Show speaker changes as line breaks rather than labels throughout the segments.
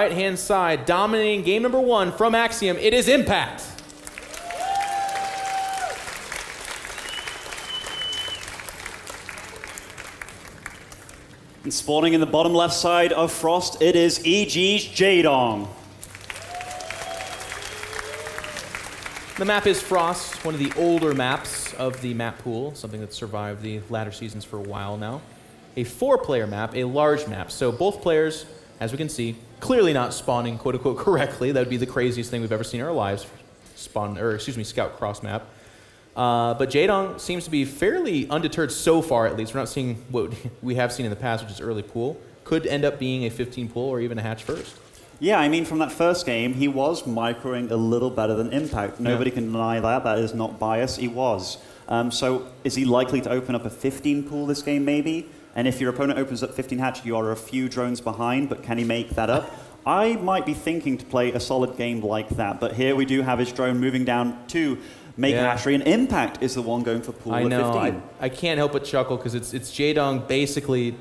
Right-hand side, dominating game number 1 from Axiom, it is Impact.
And spawning in the bottom left side of Frost, it is EG's Jaedong.
The map is Frost, one of the older maps of the map pool, something that's survived the latter seasons for a while now. A 4-player map, a large map. So both players, as we can see, clearly not spawning quote-unquote correctly. That would be the craziest thing we've ever seen in our lives, scout cross map. But Jaedong seems to be fairly undeterred so far, at least. We're not seeing what we have seen in the past, which is early pool. Could end up being a 15 pool or even a hatch first.
Yeah, I mean, from that first game, he was microing a little better than Impact. Nobody can deny that. That is not bias. He was. So is he likely to open up a 15 pool this game, maybe? And if your opponent opens up 15 hatch, you are a few drones behind, but can he make that up? I might be thinking to play a solid game like that, but here we do have his drone moving down to make a hatchery, and Impact is the one going for pool at 15.
I can't help but chuckle, because it's Jaedong basically.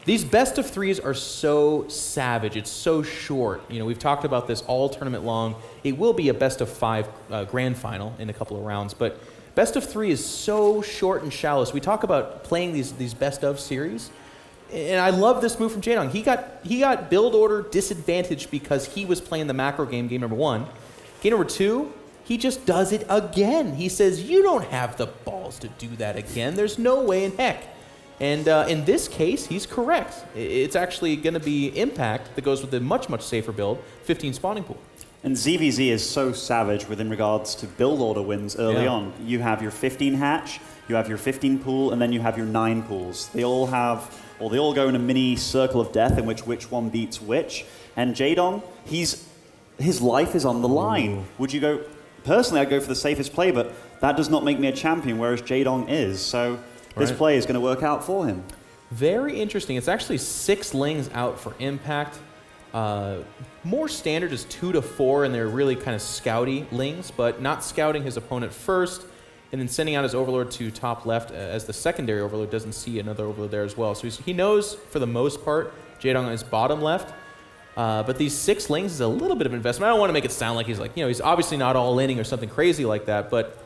These best of 3s are so savage. It's so short. You know, we've talked about this all tournament long. It will be a best of 5 grand final in a couple of rounds, but best of 3 is so short and shallow. So we talk about playing these best of series, and I love this move from Jaedong. He got build order disadvantage because he was playing the macro game number 1. Game number 2, he just does it again. He says, "You don't have the balls to do that again. There's no way in heck." And in this case, he's correct. It's actually going to be Impact that goes with a much, much safer build, 15 spawning pool.
And ZvZ is so savage within regards to build order wins early on. You have your 15 hatch, you have your 15 pool, and then you have your 9 pools. They all have, or they all go in a mini circle of death in which one beats which. And Jaedong, his life is on the line. Would you go, personally I'd go for the safest play, but that does not make me a champion, whereas Jaedong is. So this play is going to work out for him.
Very interesting. It's actually 6 lings out for Impact. More standard is 2 to 4, and they're really kind of scouty lings, but not scouting his opponent first, and then sending out his overlord to top left as the secondary overlord. Doesn't see another overlord there as well. So he knows, for the most part, Jaedong is bottom left. But these 6 lings is a little bit of investment. I don't want to make it sound like he's like, he's obviously not all inning or something crazy like that, but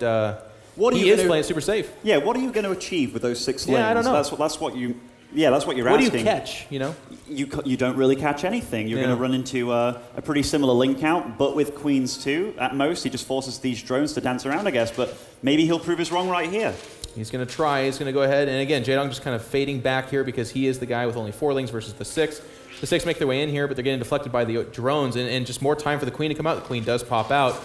he is playing super safe.
Yeah, what are you going to achieve with those 6 lings?
Yeah, I don't know.
That's what you're asking.
What do you catch,
You don't really catch anything. You're going to run into a pretty similar link count, but with queens too. At most, he just forces these drones to dance around, I guess, but maybe he'll prove us wrong right here.
He's going to try. He's going to go ahead. And again, Jaedong just kind of fading back here because he is the guy with only 4 lings versus the 6. The 6 make their way in here, but they're getting deflected by the drones, and just more time for the queen to come out. The queen does pop out,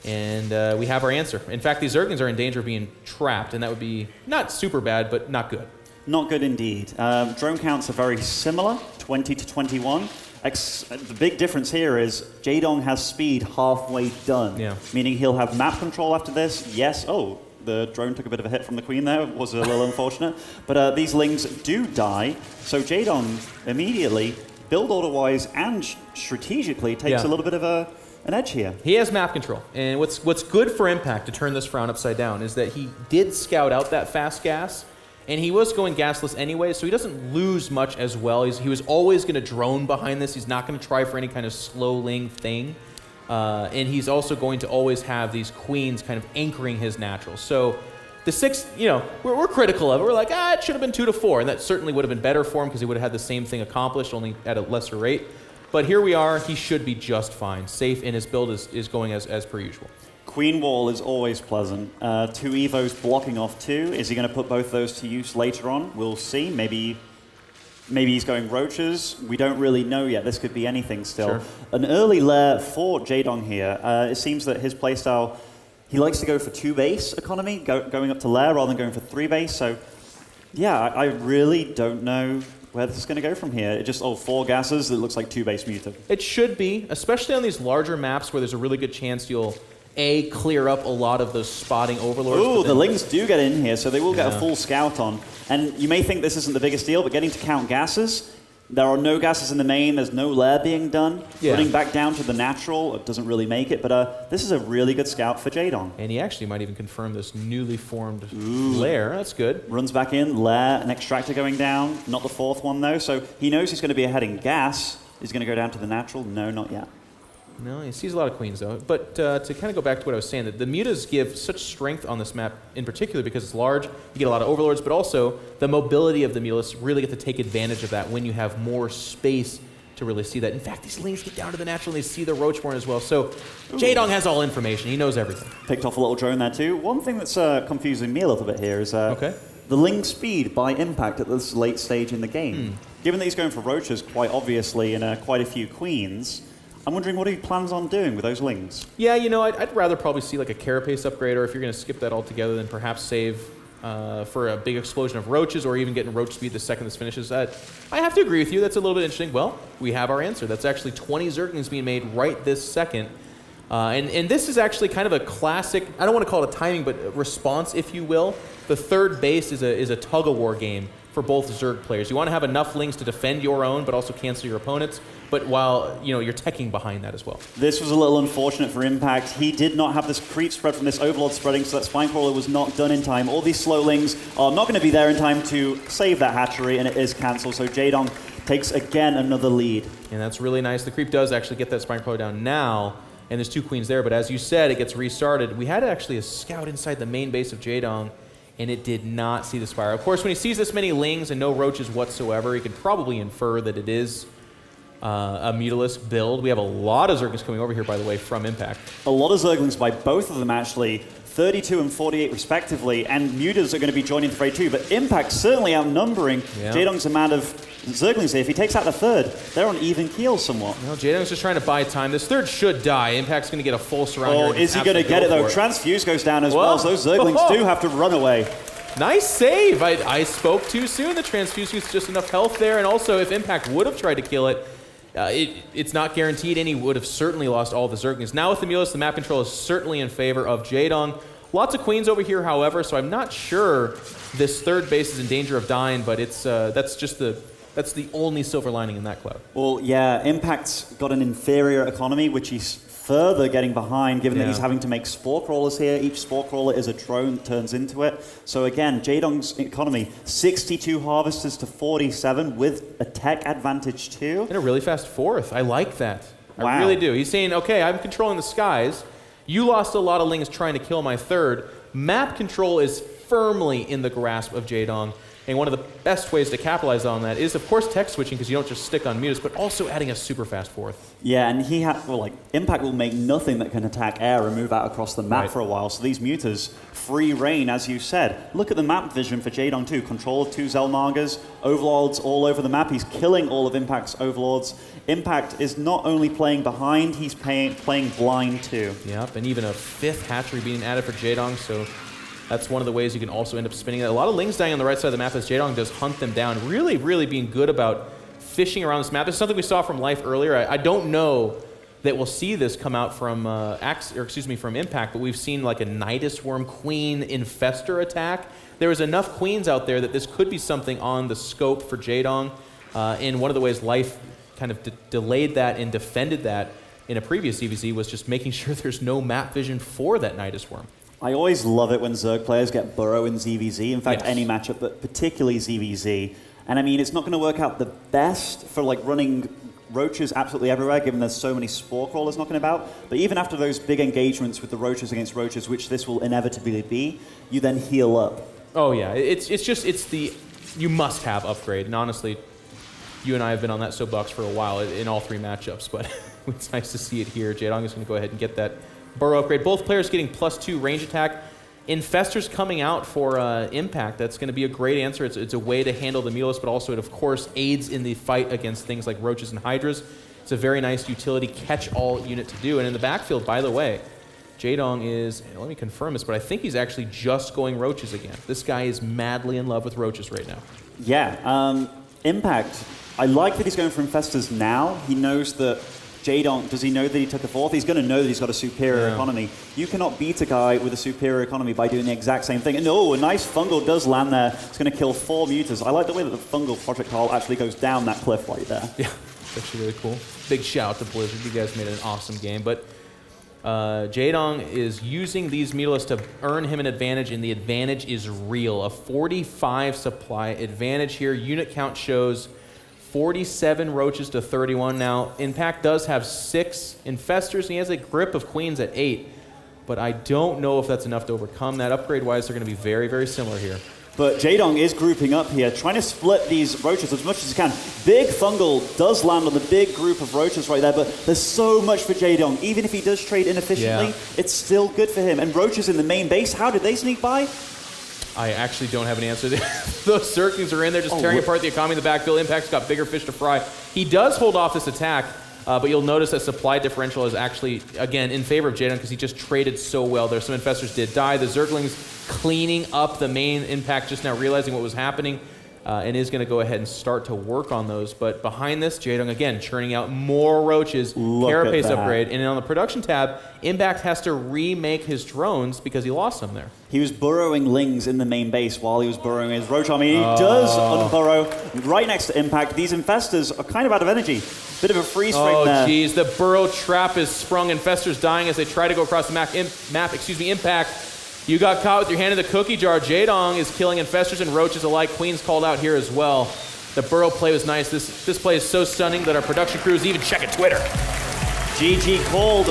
and we have our answer. In fact, these Zerglings are in danger of being trapped, and that would be not super bad, but not good.
Not good indeed. Drone counts are very similar, 20 to 21. The big difference here is Jaedong has speed halfway done, meaning he'll have map control after this. Yes, the drone took a bit of a hit from the queen there. It was a little unfortunate. But these lings do die, so Jaedong immediately, build order-wise and strategically, takes a little bit of an edge here.
He has map control, and what's good for Impact to turn this frown upside down is that he did scout out that fast gas, and he was going gasless anyway, so he doesn't lose much as well. He was always going to drone behind this. He's not going to try for any kind of slow ling thing. And he's also going to always have these queens kind of anchoring his natural. So the 6, we're critical of it. We're like, it should have been 2 to 4. And that certainly would have been better for him because he would have had the same thing accomplished, only at a lesser rate. But here we are. He should be just fine. Safe, and his build is going as per usual.
Queen wall is always pleasant. 2 evos blocking off 2. Is he going to put both those to use later on? We'll see. Maybe he's going roaches. We don't really know yet. This could be anything still. Sure. An early lair for Jaedong here. It seems that his playstyle, he likes to go for 2 base economy, going up to lair rather than going for 3 base. So, yeah, I really don't know where this is going to go from here. It just, 4 gases, it looks like 2 base muted.
It should be, especially on these larger maps where there's a really good chance you'll clear up a lot of those spotting overlords.
Ooh, the lings do get in here, so they will get a full scout on. And you may think this isn't the biggest deal, but getting to count gases, there are no gases in the main, there's no lair being done. Putting back down to the natural, it doesn't really make it, but this is a really good scout for Jaedong.
And he actually might even confirm this newly formed lair. That's good.
Runs back in, lair, an extractor going down, not the 4th one though, so he knows he's going to be ahead in gas. Is he going to go down to the natural? No, not yet.
No, he sees a lot of queens, though. But to kind of go back to what I was saying, that the mutas give such strength on this map, in particular because it's large, you get a lot of overlords, but also the mobility of the mutalists really get to take advantage of that when you have more space to really see that. In fact, these lings get down to the natural and they see the Roachborn as well. So Jaedong has all information. He knows everything.
Picked off a little drone there, too. One thing that's confusing me a little bit here is
Okay.
the ling speed by impact at this late stage in the game. Given that he's going for roaches quite obviously and quite a few queens, I'm wondering what he plans on doing with those lings.
Yeah, you know, I'd rather probably see like a carapace upgrade, or if you're going to skip that altogether, then perhaps save for a big explosion of roaches, or even getting roach speed the second this finishes. I have to agree with you. That's a little bit interesting. Well, we have our answer. That's actually 20 Zerglings being made right this second. And this is actually kind of a classic, I don't want to call it a timing, but a response, if you will. The third base is a tug-of-war game for both Zerg players. You want to have enough lings to defend your own, but also cancel your opponents, but while you're teching behind that as well.
This was a little unfortunate for Impact. He did not have this creep spread from this Overlord spreading, so that Spine Crawler was not done in time. All these slow lings are not going to be there in time to save that hatchery, and it is cancelled. So Jaedong takes, again, another lead.
And that's really nice. The creep does actually get that Spine Crawler down now, and there's 2 queens there, but as you said, it gets restarted. We had actually a scout inside the main base of Jaedong, and it did not see the Spire. Of course, when he sees this many lings and no roaches whatsoever, he can probably infer that it is a Mutalisk build. We have a lot of Zerglings coming over here, by the way, from Impact.
A lot of Zerglings by both of them, actually. 32 and 48 respectively, and Mutas are going to be joining the fray too, but Impact certainly outnumbering Jaedong's amount of Zerglings here. If he takes out the third, they're on even keel somewhat.
No, Jaedong's just trying to buy time. This third should die. Impact's going to get a full surround.
Oh, is he going to get it though? Transfuse goes down as well, so those Zerglings do have to run away.
Nice save. I spoke too soon. The Transfuse gets just enough health there, and also if Impact would have tried to kill it, it's not guaranteed, and he would have certainly lost all the Zerglings. Now with the Mulus, the map control is certainly in favor of Jaedong. Lots of queens over here, however, so I'm not sure this third base is in danger of dying, but it's that's the only silver lining in that cloud.
Well, yeah, Impact's got an inferior economy, which he's further getting behind, given that he's having to make spore crawlers here. Each spore crawler is a drone that turns into it. So again, Jaedong's economy, 62 harvesters to 47 with a tech advantage too.
And a really fast fourth. I like that.
Wow.
I really do. He's saying, okay, I'm controlling the skies. You lost a lot of lings trying to kill my third. Map control is firmly in the grasp of Jaedong. And one of the best ways to capitalize on that is, of course, tech switching, because you don't just stick on mutas, but also adding a super fast fourth.
Yeah, and Impact will make nothing that can attack air and move out across the map for a while. So these mutas, free reign, as you said. Look at the map vision for Jaedong too. Control of 2 Zelnagas, overlords all over the map. He's killing all of Impact's overlords. Impact is not only playing behind, he's playing blind too.
Yep, and even a 5th hatchery being added for Jaedong, so that's one of the ways you can also end up spinning it. A lot of lings dying on the right side of the map as Jaedong does hunt them down. Really, really being good about fishing around this map. This is something we saw from Life earlier. I don't know that we'll see this come out from from Impact, but we've seen like a Nidus Worm Queen Infestor attack. There was enough queens out there that this could be something on the scope for Jaedong. And one of the ways Life kind of delayed that and defended that in a previous ZvZ was just making sure there's no map vision for that Nidus Worm.
I always love it when Zerg players get Burrow in ZvZ. In fact, any matchup, but particularly ZvZ. And I mean, it's not going to work out the best for like running roaches absolutely everywhere, given there's so many spore crawlers knocking about. But even after those big engagements with the roaches against roaches, which this will inevitably be, you then heal up.
Oh yeah, it's the you must have upgrade. And honestly, you and I have been on that soapbox for a while in all 3 matchups, but it's nice to see it here. Jaedong is going to go ahead and get that Burrow upgrade. Both players getting +2 range attack. Infestors coming out for Impact. That's going to be a great answer. It's a way to handle the Mulus, but also it, of course, aids in the fight against things like roaches and hydras. It's a very nice utility catch-all unit to do. And in the backfield, by the way, Jaedong is, let me confirm this, but I think he's actually just going roaches again. This guy is madly in love with roaches right now.
Yeah, Impact. I like that he's going for Infestors now. He knows that Jaedong, does he know that he took a 4th? He's going to know that he's got a superior economy. You cannot beat a guy with a superior economy by doing the exact same thing. And a nice fungal does land there. It's going to kill 4 mutas. I like the way that the fungal projectile actually goes down that cliff right there.
Yeah, it's actually really cool. Big shout out to Blizzard. You guys made an awesome game. But Jaedong is using these Mutalists to earn him an advantage, and the advantage is real. A 45 supply advantage here. Unit count shows 47 roaches to 31. Now, Impact does have 6 infestors, and he has a grip of queens at 8. But I don't know if that's enough to overcome that. Upgrade-wise, they're going to be very, very similar here.
But Jaedong is grouping up here, trying to split these roaches as much as he can. Big Fungal does land on the big group of roaches right there, but there's so much for Jaedong. Even if he does trade inefficiently, it's still good for him. And roaches in the main base, how did they sneak by?
I actually don't have an answer there. Those Zerglings are in there just tearing apart the economy in the backfield. Impact's got bigger fish to fry. He does hold off this attack, but you'll notice that supply differential is actually, again, in favor of Jaedong because he just traded so well there. Some infestors did die. The Zerglings cleaning up the main. Impact just now realizing what was happening and is going to go ahead and start to work on those. But behind this, Jaedong, again, churning out more roaches. Carapace upgrade. And on the production tab, Impact has to remake his drones because he lost them there.
He was burrowing lings in the main base while he was burrowing his roach army. He does unburrow right next to Impact. These infestors are kind of out of energy. Bit of a freeze frame there.
Oh, geez. The burrow trap is sprung. Infestors dying as they try to go across the map. Impact. You got caught with your hand in the cookie jar. Jaedong is killing infestors and roaches alike. Queen's called out here as well. The burrow play was nice. This play is so stunning that our production crew is even checking Twitter.
GG called.